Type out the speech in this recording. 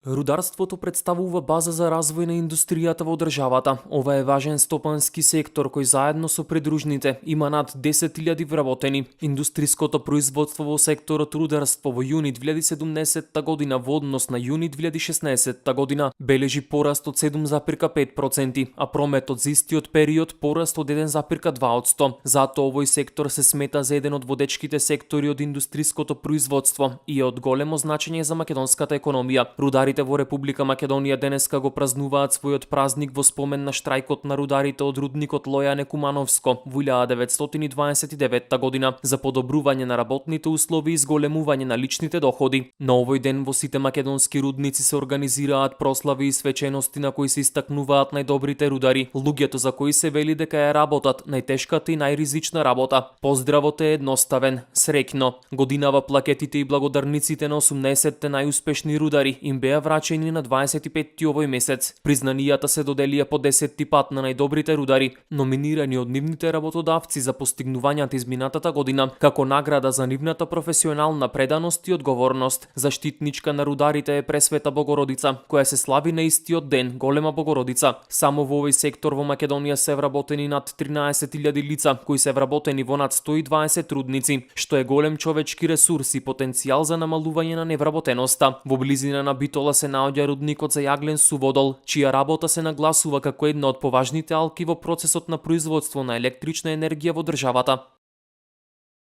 Рударството представува база за развој на индустријата во државата. Ова е важен стопански сектор кој заедно со придружните има над 10.000 вработени. Индустриското производство во секторот рударство во јуни 2017 година во однос на јуни 2016 година бележи пораст од 7,5%, а прометот за истиот период пораст од 1,2%. Затоа овој сектор се смета за еден од водечките сектори од индустриското производство и е од големо значење за македонската економија. Рударите во Република Македонија денеска го празнуваат својот празник во спомен на штрајкот на рударите од рудникот Лојане Кумановско во 1929 година за подобрување на работните услови и зголемување на личните доходи. На овој ден во сите македонски рудници се организираат прослави и свечености на кои се истакнуваат најдобрите рудари, луѓето за кои се вели дека ја работат најтешката и најризична работа. Поздравот е едноставен, среќно. Годинава плакетите и благодарниците на 18-те најуспешни рудари им беа врачени на 25-ти овој месец. Признанијата се доделија по 10-ти пат на најдобрите рудари, номинирани од нивните работодавци за постигнувањата изминатата година, како награда за нивната професионална преданост и одговорност. Заштитничка на рударите е Пресвета Богородица, која се слави на истиот ден, Голема Богородица. Само во овој сектор во Македонија се вработени над 13.000 лица, кои се вработени во над 120 рудници, што е голем човечки ресурс и потенцијал за намалување на невработеноста. Во близина на Битола се наоѓа рудникот за јаглен суводол, чија работа се нагласува како една од поважните алки во процесот на производство на електрична енергија во државата.